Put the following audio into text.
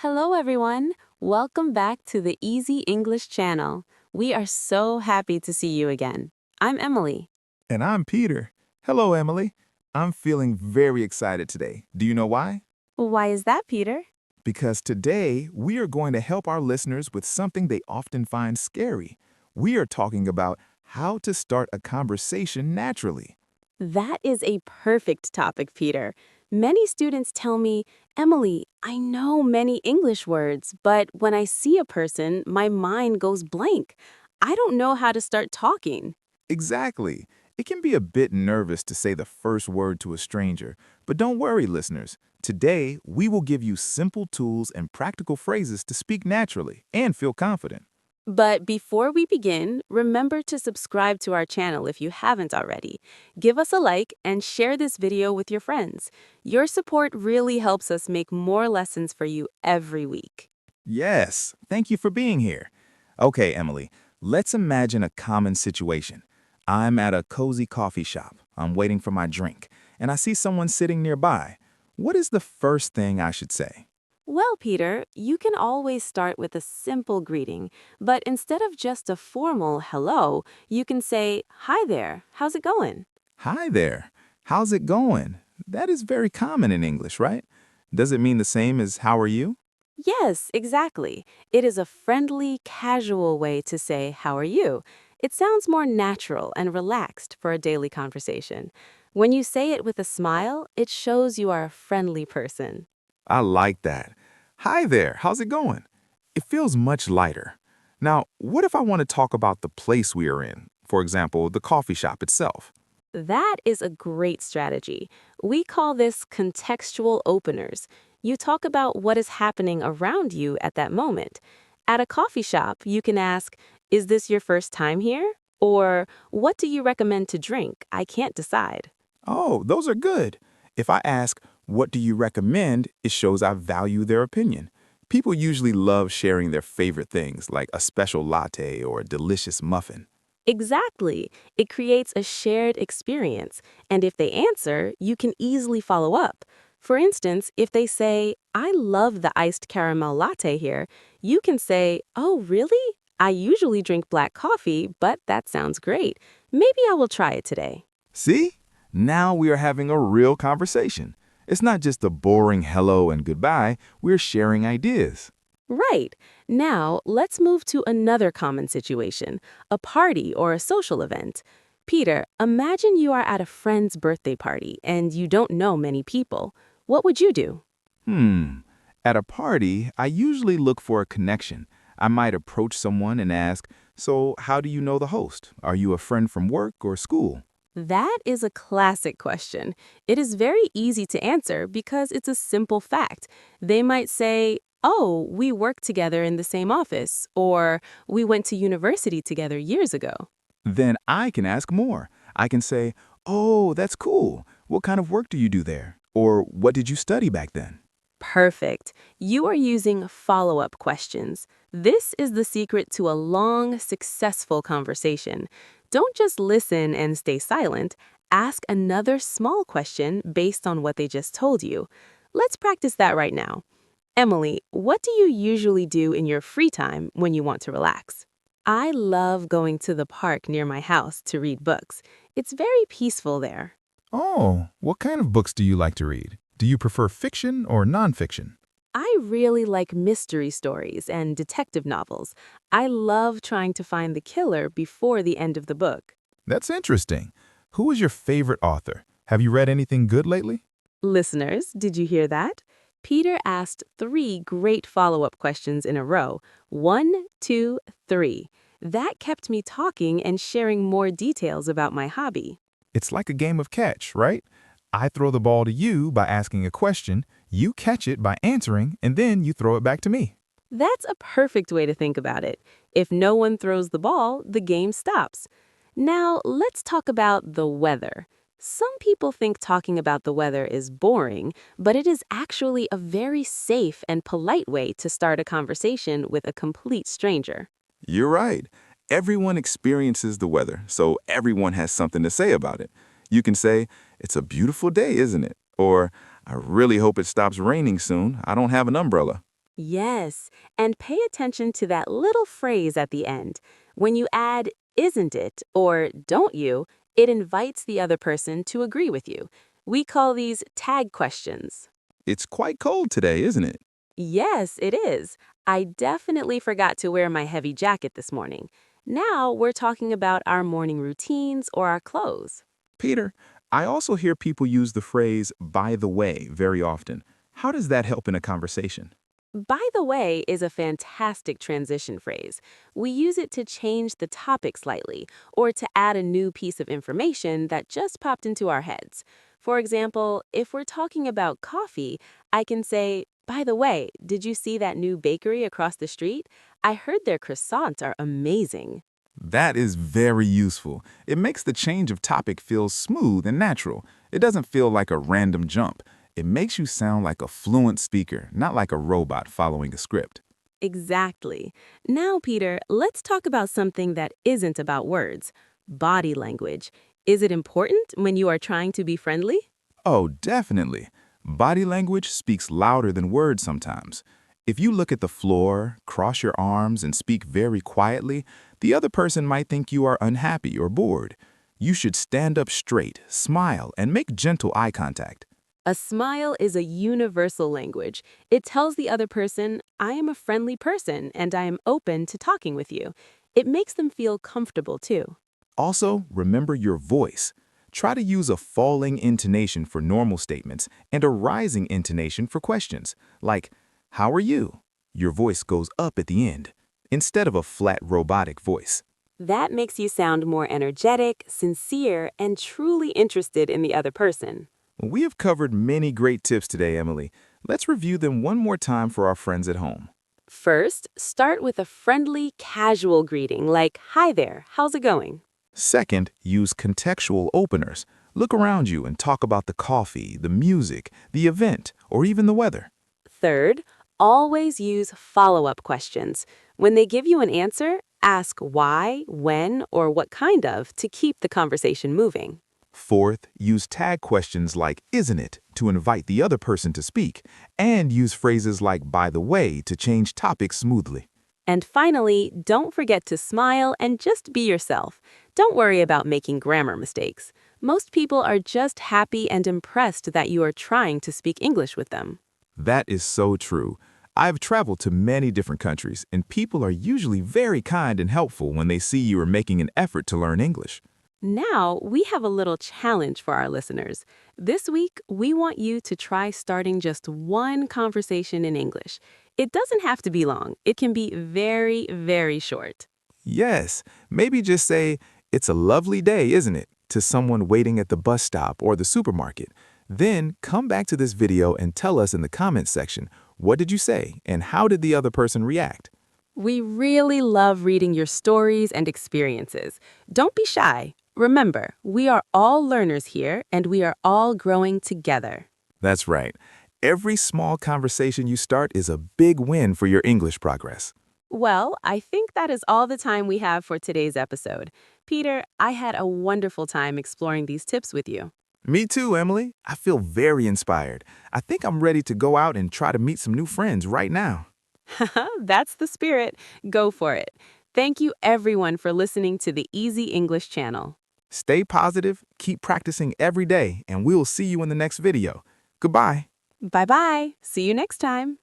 Hello, everyone. Welcome back to the Easy English channel. We are so happy to see you again. I'm Emily. And I'm Peter. Hello, Emily. I'm feeling very excited today. Do you know why? Why is that, Peter? Because today we are going to help our listeners with something they often find scary. We are talking about how to start a conversation naturally. That is a perfect topic, Peter. Many students tell me, Emily, I know many English words, but when I see a person, my mind goes blank. I don't know how to start talking. Exactly. It can be a bit nervous to say the first word to a stranger, but don't worry, listeners. Today, we will give you simple tools and practical phrases to speak naturally and feel confident. But before we begin, remember to subscribe to our channel if you haven't already. Give us a like and share this video with your friends. Your support really helps us make more lessons for you every week. Yes, thank you for being here. Okay, Emily, let's imagine a common situation. I'm at a cozy coffee shop. I'm waiting for my drink, and I see someone sitting nearby. What is the first thing I should say? Well, Peter, you can always start with a simple greeting, but instead of just a formal hello, you can say, "Hi there, how's it going?" Hi there. How's it going? That is very common in English, right? Does it mean the same as how are you? Yes, exactly. It is a friendly, casual way to say, "How are you?" It sounds more natural and relaxed for a daily conversation. When you say it with a smile, it shows you are a friendly person. I like that. Hi there. How's it going? It feels much lighter. Now, what if I want to talk about the place we are in? For example, the coffee shop itself. That is a great strategy. We call this contextual openers. You talk about what is happening around you at that moment. At a coffee shop, you can ask, "Is this your first time here?" Or, "What do you recommend to drink? I can't decide." Oh, those are good. If I ask, what do you recommend? It shows I value their opinion. People usually love sharing their favorite things, like a special latte or a delicious muffin. Exactly. It creates a shared experience. And if they answer, you can easily follow up. For instance, if they say, "I love the iced caramel latte here," you can say, "Oh, really? I usually drink black coffee, but that sounds great. Maybe I will try it today." See? Now we are having a real conversation. It's not just a boring hello and goodbye, we're sharing ideas. Right. Now, let's move to another common situation, a party or a social event. Peter, imagine you are at a friend's birthday party and you don't know many people. What would you do? At a party, I usually look for a connection. I might approach someone and ask, so how do you know the host? Are you a friend from work or school? That is a classic question. It is very easy to answer because it's a simple fact. They might say, "Oh, we work together in the same office," or "We went to university together years ago." Then I can ask more. I can say, oh, that's cool. What kind of work do you do there? Or what did you study back then? Perfect. You are using follow-up questions. This is the secret to a long, successful conversation. Don't just listen and stay silent. Ask another small question based on what they just told you. Let's practice that right now. Emily, what do you usually do in your free time when you want to relax? I love going to the park near my house to read books. It's very peaceful there. Oh, what kind of books do you like to read? Do you prefer fiction or nonfiction? I really like mystery stories and detective novels. I love trying to find the killer before the end of the book. That's interesting. Who is your favorite author? Have you read anything good lately? Listeners, did you hear that? Peter asked 3 great follow-up questions in a row. 1, 2, 3. That kept me talking and sharing more details about my hobby. It's like a game of catch, right? I throw the ball to you by asking a question, you catch it by answering, and then you throw it back to me. That's a perfect way to think about it. If no one throws the ball, the game stops. Now, let's talk about the weather. Some people think talking about the weather is boring, but it is actually a very safe and polite way to start a conversation with a complete stranger. You're right. Everyone experiences the weather, so everyone has something to say about it. You can say, it's a beautiful day, isn't it? Or, I really hope it stops raining soon. I don't have an umbrella. Yes, and pay attention to that little phrase at the end. When you add isn't it or don't you, it invites the other person to agree with you. We call these tag questions. It's quite cold today, isn't it? Yes, it is. I definitely forgot to wear my heavy jacket this morning. Now we're talking about our morning routines or our clothes. Peter, I also hear people use the phrase by the way very often. How does that help in a conversation? By the way is a fantastic transition phrase. We use it to change the topic slightly or to add a new piece of information that just popped into our heads. For example, if we're talking about coffee, I can say, by the way, did you see that new bakery across the street? I heard their croissants are amazing. That is very useful. It makes the change of topic feel smooth and natural. It doesn't feel like a random jump. It makes you sound like a fluent speaker, not like a robot following a script. Exactly. Now, Peter, let's talk about something that isn't about words. Body language. Is it important when you are trying to be friendly? Oh, definitely. Body language speaks louder than words sometimes. If you look at the floor, cross your arms, and speak very quietly, the other person might think you are unhappy or bored. You should stand up straight, smile, and make gentle eye contact. A smile is a universal language. It tells the other person, I am a friendly person and I am open to talking with you. It makes them feel comfortable too. Also, remember your voice. Try to use a falling intonation for normal statements and a rising intonation for questions, like, how are you? Your voice goes up at the end, instead of a flat robotic voice. That makes you sound more energetic, sincere, and truly interested in the other person. We have covered many great tips today, Emily. Let's review them one more time for our friends at home. First, start with a friendly, casual greeting like, hi there, how's it going? Second, use contextual openers. Look around you and talk about the coffee, the music, the event, or even the weather. Third, always use follow-up questions. When they give you an answer, ask why, when, or what kind of to keep the conversation moving. Fourth, use tag questions like isn't it to invite the other person to speak, and use phrases like by the way to change topics smoothly. And finally, don't forget to smile and just be yourself. Don't worry about making grammar mistakes. Most people are just happy and impressed that you are trying to speak English with them. That is so true. I've traveled to many different countries, and people are usually very kind and helpful when they see you are making an effort to learn English. Now, we have a little challenge for our listeners. This week, we want you to try starting just one conversation in English. It doesn't have to be long. It can be very, very short. Yes, maybe just say, it's a lovely day, isn't it, to someone waiting at the bus stop or the supermarket. Then come back to this video and tell us in the comments section, what did you say and how did the other person react? We really love reading your stories and experiences. Don't be shy. Remember, we are all learners here and we are all growing together. That's right. Every small conversation you start is a big win for your English progress. Well, I think that is all the time we have for today's episode. Peter, I had a wonderful time exploring these tips with you. Me too, Emily. I feel very inspired. I think I'm ready to go out and try to meet some new friends right now. That's the spirit. Go for it. Thank you everyone for listening to the Easy English channel. Stay positive, keep practicing every day, and we'll see you in the next video. Goodbye. Bye-bye. See you next time.